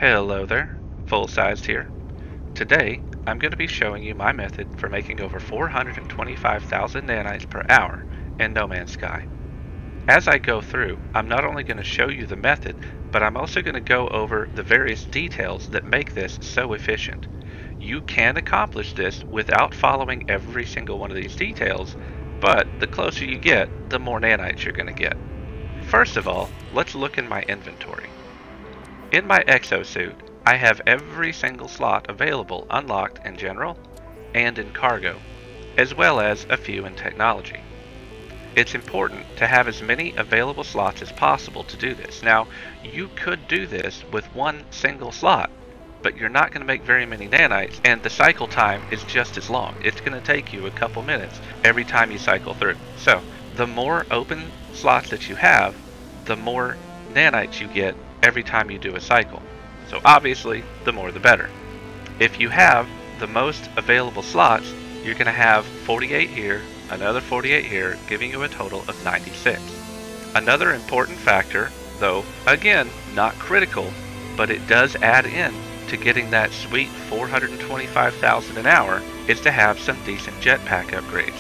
Hello there, FullSized here. Today, I'm going to be showing you my method for making over 425,000 nanites per hour in No Man's Sky. As I go through, I'm not only going to show you the method, but I'm also going to go over the various details that make this so efficient. You can accomplish this without following every single one of these details, but the closer you get, the more nanites you're going to get. First of all, let's look in my inventory. In my exosuit, I have every single slot available unlocked in general and in cargo, as well as a few in technology. It's important to have as many available slots as possible to do this. Now, you could do this with one single slot, but you're not going to make very many nanites, and the cycle time is just as long. It's going to take you a couple minutes every time you cycle through. So, the more open slots that you have, the more nanites you get every time you do a cycle. So obviously, the more the better. If you have the most available slots, you're going to have 48 here, another 48 here, giving you a total of 96. Another important factor, though, again, not critical, but it does add in to getting that sweet 425,000 an hour, is to have some decent jetpack upgrades.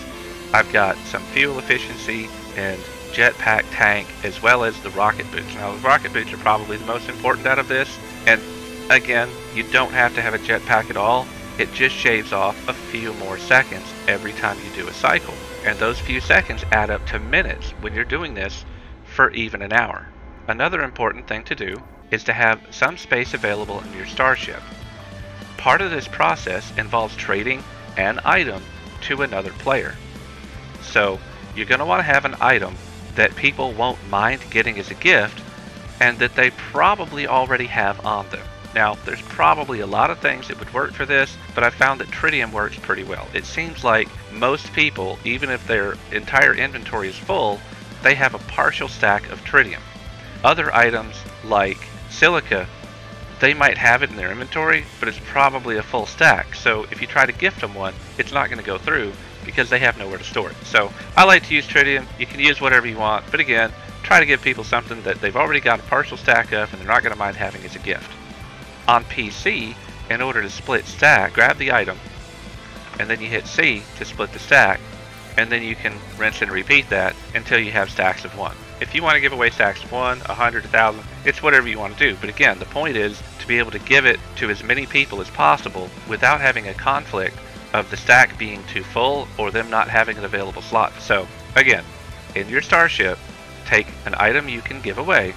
I've got some fuel efficiency and jetpack tank, as well as the rocket boots. Now, the rocket boots are probably the most important out of this, and again, you don't have to have a jetpack at all. It just shaves off a few more seconds every time you do a cycle, and those few seconds add up to minutes when you're doing this for even an hour. Another important thing to do is to have some space available in your starship. Part of this process involves trading an item to another player. So you're going to want to have an item that people won't mind getting as a gift, and that they probably already have on them. Now, there's probably a lot of things that would work for this, but I found that tritium works pretty well. It seems like most people, even if their entire inventory is full, they have a partial stack of tritium. Other items like silica, they might have it in their inventory, but it's probably a full stack. So if you try to gift them one, it's not going to go through because they have nowhere to store it. So I like to use tritium. You can use whatever you want, but again, try to give people something that they've already got a partial stack of and they're not going to mind having as a gift. On PC, in order to split stack, grab the item and then you hit C to split the stack, and then you can rinse and repeat that until you have stacks of 1. If you want to give away stacks of 1, 100, 1,000, it's whatever you want to do. But again, the point is to be able to give it to as many people as possible without having a conflict of the stack being too full or them not having an available slot. So again, in your starship, take an item you can give away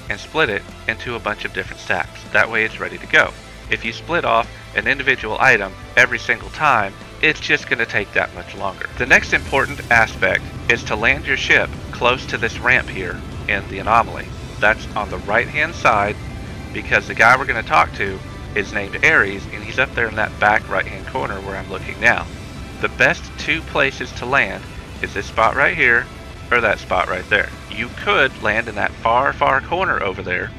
and split it into a bunch of different stacks. That way it's ready to go. If you split off an individual item every single time, it's just going to take that much longer. The next important aspect is to land your ship close to this ramp here in the anomaly. That's on the right hand side, because the guy we're going to talk to is named Ares, and he's up there in that back right hand corner where I'm looking now. The best two places to land is this spot right here or that spot right there. You could land in that far corner over there,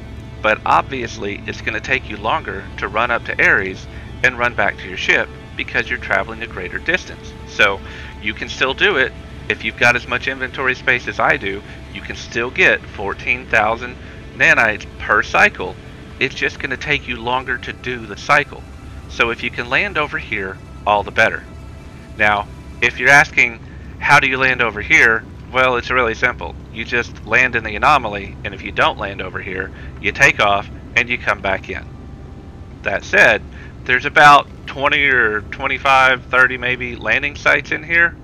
but obviously it's going to take you longer to run up to Ares and run back to your ship because you're traveling a greater distance. So you can still do it. If you've got as much inventory space as I do, you can still get 14,000 nanites per cycle. It's just going to take you longer to do the cycle. So if you can land over here, all the better. Now, if you're asking, how do you land over here? Well, it's really simple. You just land in the anomaly, and if you don't land over here, you take off and you come back in. That said, there's about 20 or 25, 30 maybe landing sites in here,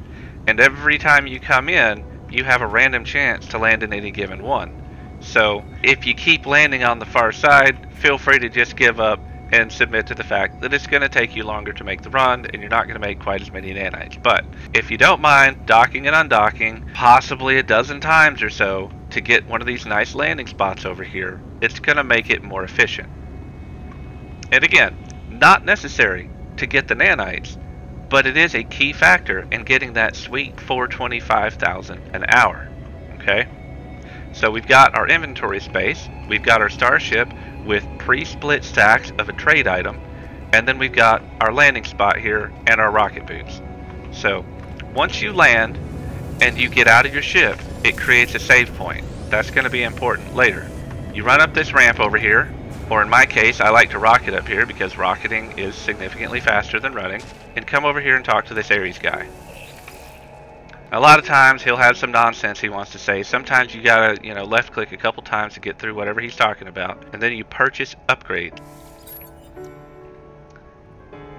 and every time you come in, you have a random chance to land in any given one. So if you keep landing on the far side, feel free to just give up and submit to the fact that it's going to take you longer to make the run and you're not going to make quite as many nanites. But if you don't mind docking and undocking possibly a dozen times or so to get one of these nice landing spots over here, it's going to make it more efficient. And again, not necessary to get the nanites, but it is a key factor in getting that sweet 425,000 an hour. Okay? So we've got our inventory space, we've got our starship with pre-split stacks of a trade item, and then we've got our landing spot here and our rocket boots. So once you land and you get out of your ship, it creates a save point. That's going to be important later. You run up this ramp over here, Or in my case, I like to rocket up here because rocketing is significantly faster than running. And come over here and talk to this Ares guy. A lot of times he'll have some nonsense he wants to say. Sometimes you gotta, left click a couple times to get through whatever he's talking about. And then you purchase upgrades.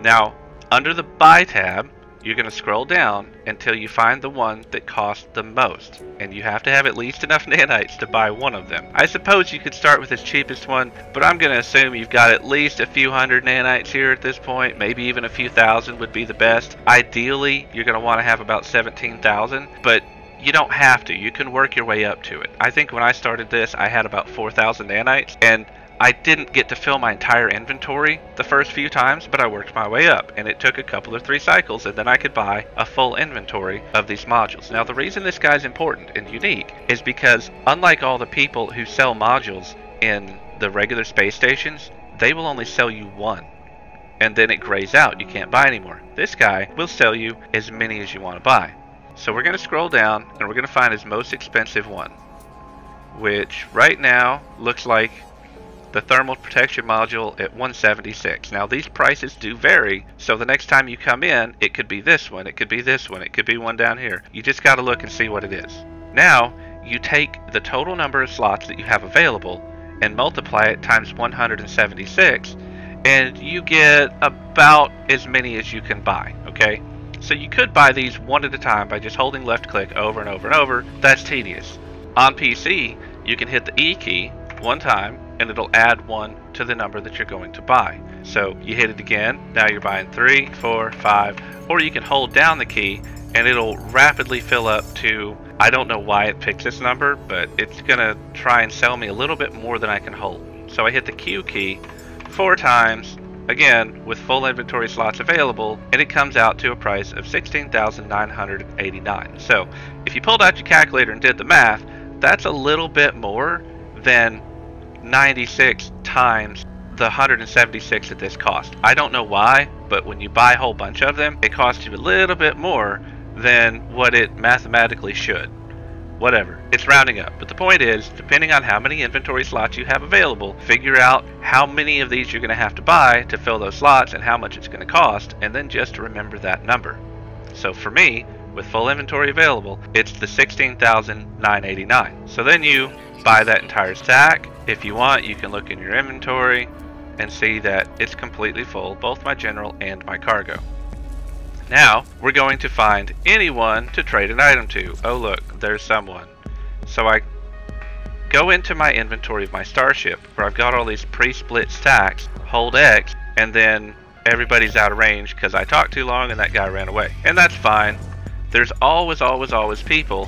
Now, under the buy tab, you're going to scroll down until you find the one that costs the most. And you have to have at least enough nanites to buy one of them. I suppose you could start with the cheapest one, but I'm going to assume you've got at least a few hundred nanites here at this point. Maybe even a few thousand would be the best. Ideally, you're going to want to have about 17,000, but you don't have to. You can work your way up to it. I think when I started this, I had about 4,000 nanites, and I didn't get to fill my entire inventory the first few times, but I worked my way up, and it took a couple or 3 cycles, and then I could buy a full inventory of these modules. Now, the reason this guy's important and unique is because, unlike all the people who sell modules in the regular space stations, they will only sell you one, and then it grays out. You can't buy anymore. This guy will sell you as many as you want to buy. So we're going to scroll down, and we're going to find his most expensive one, which right now looks like the thermal protection module at 176. Now these prices do vary, so the next time you come in, it could be this one, it could be this one, it could be one down here. You just got to look and see what it is. Now you take the total number of slots that you have available and multiply it times 176, and you get about as many as you can buy. Okay, so you could buy these one at a time by just holding left click over and over and over. That's tedious. On PC, you can hit the E key one time and it'll add 1 to the number that you're going to buy. So you hit it again, now you're buying 3, 4, 5, or you can hold down the key and it'll rapidly fill up to, I don't know why it picks this number, but it's gonna try and sell me a little bit more than I can hold. So I hit the Q key 4 times, again with full inventory slots available, and it comes out to a price of 16,989. So if you pulled out your calculator and did the math, that's a little bit more than 96 times the 176 that this cost. I don't know why, but when you buy a whole bunch of them, it costs you a little bit more than what it mathematically should. Whatever, it's rounding up. But the point is, depending on how many inventory slots you have available, figure out how many of these you're going to have to buy to fill those slots and how much it's going to cost, and then just remember that number. So for me, with full inventory available, it's the 16,989. So then you buy that entire stack. If you want, you can look in your inventory and see that it's completely full, both my general and my cargo. Now, we're going to find anyone to trade an item to. Oh look, there's someone. So I go into my inventory of my starship, where I've got all these pre-split stacks, hold X, and then everybody's out of range because I talked too long and that guy ran away. And that's fine. There's always people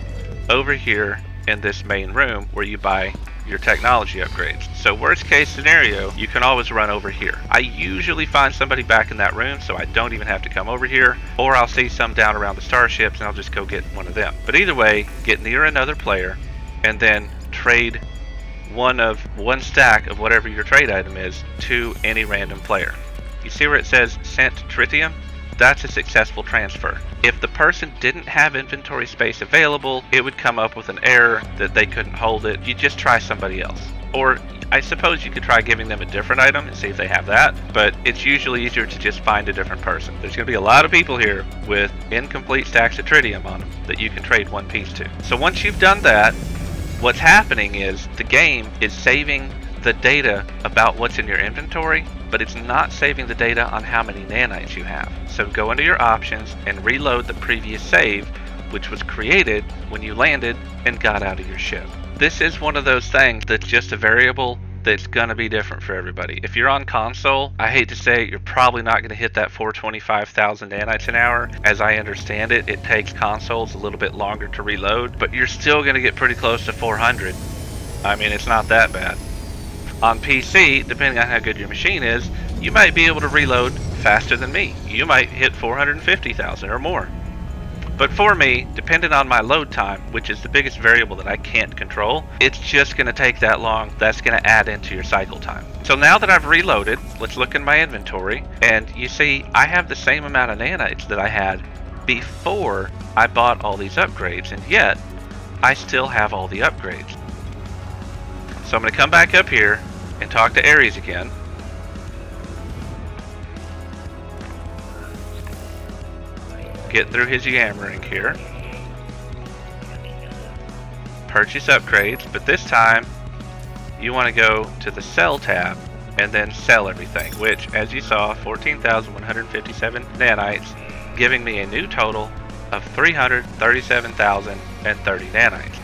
over here in this main room where you buy your technology upgrades. So worst case scenario, you can always run over here. I usually find somebody back in that room, so I don't even have to come over here, or I'll see some down around the starships and I'll just go get one of them. But either way, get near another player and then trade one stack of whatever your trade item is to any random player. You see where it says sent tritium? That's a successful transfer. If the person didn't have inventory space available, it would come up with an error that they couldn't hold it. You just try somebody else. Or I suppose you could try giving them a different item and see if they have that, but it's usually easier to just find a different person. There's going to be a lot of people here with incomplete stacks of tritium on them that you can trade one piece to. So once you've done that, what's happening is the game is saving the data about what's in your inventory, but it's not saving the data on how many nanites you have. So go into your options and reload the previous save, which was created when you landed and got out of your ship. This is one of those things that's just a variable that's going to be different for everybody. If you're on console, I hate to say it, you're probably not going to hit that 425,000 nanites an hour. As I understand it, it takes consoles a little bit longer to reload, but you're still going to get pretty close to 400. I mean, it's not that bad. On PC, depending on how good your machine is, you might be able to reload faster than me. You might hit 450,000 or more. But for me, depending on my load time, which is the biggest variable that I can't control, it's just going to take that long. That's going to add into your cycle time. So now that I've reloaded, let's look in my inventory, and you see I have the same amount of nanites that I had before I bought all these upgrades, and yet I still have all the upgrades. So I'm going to come back up here, and talk to Ares again. Get through his yammering here. Purchase upgrades, but this time you want to go to the sell tab and then sell everything, which, as you saw, 14,157 nanites, giving me a new total of 337,030 nanites.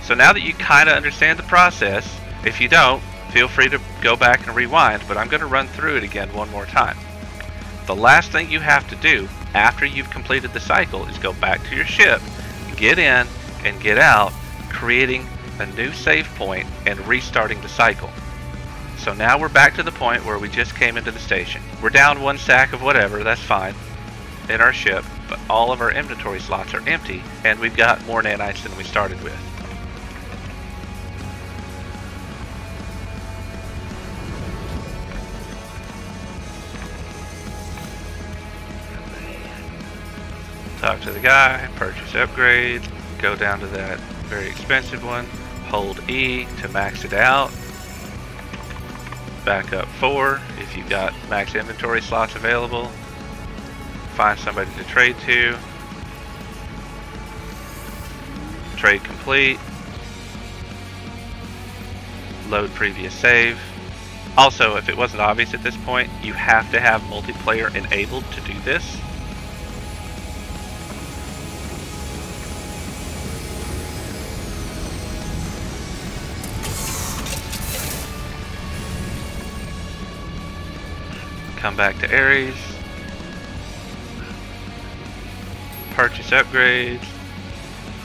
So now that you kind of understand the process, if you don't, feel free to go back and rewind, but I'm going to run through it again one more time. The last thing you have to do after you've completed the cycle is go back to your ship, get in and get out, creating a new save point and restarting the cycle. So now we're back to the point where we just came into the station. We're down one stack of whatever, that's fine, in our ship, but all of our inventory slots are empty, and we've got more nanites than we started with. Talk to the guy, purchase upgrades, go down to that very expensive one, hold E to max it out, back up 4 if you've got max inventory slots available, find somebody to trade to, trade complete, load previous save. Also, if it wasn't obvious at this point, you have to have multiplayer enabled to do this. Come back to Ares, purchase upgrades,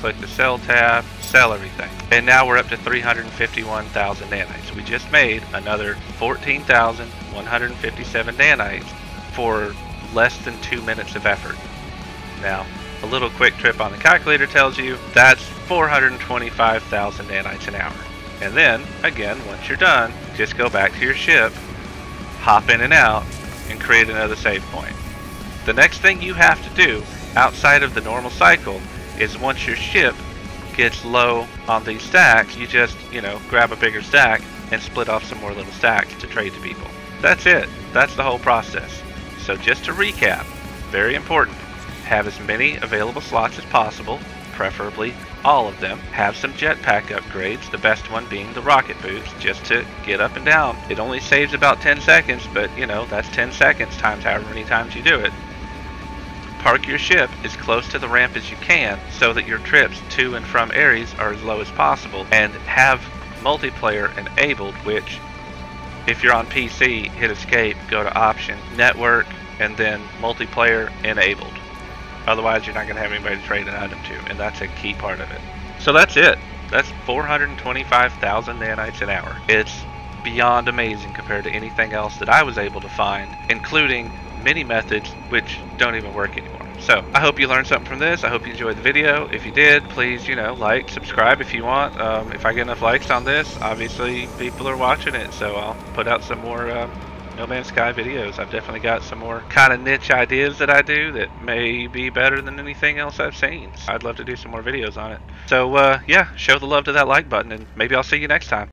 click the sell tab, sell everything. And now we're up to 351,000 nanites. We just made another 14,157 nanites for less than 2 minutes of effort. Now, a little quick trip on the calculator tells you that's 425,000 nanites an hour. And then, again, once you're done, just go back to your ship, hop in and out, and create another save point. The next thing you have to do outside of the normal cycle is once your ship gets low on these stacks, you just, grab a bigger stack and split off some more little stacks to trade to people. That's it. That's the whole process. So just to recap, very important, have as many available slots as possible, preferably all of them. Have some jetpack upgrades, the best one being the rocket boots, just to get up and down. It only saves about 10 seconds, but that's 10 seconds times however many times you do it. Park your ship as close to the ramp as you can so that your trips to and from Ares are as low as possible, and have multiplayer enabled, which if you're on PC, hit escape, go to option, network, and then multiplayer enabled. Otherwise, you're not going to have anybody to trade an item to, and that's a key part of it. So that's it. That's 425,000 nanites an hour. It's beyond amazing compared to anything else that I was able to find, including many methods which don't even work anymore. So I hope you learned something from this. I hope you enjoyed the video. If you did, please, like, subscribe if you want. If I get enough likes on this, obviously people are watching it, so I'll put out some more No Man's Sky videos. I've definitely got some more kind of niche ideas that I do that may be better than anything else I've seen. I'd love to do some more videos on it. So yeah, show the love to that like button, and maybe I'll see you next time.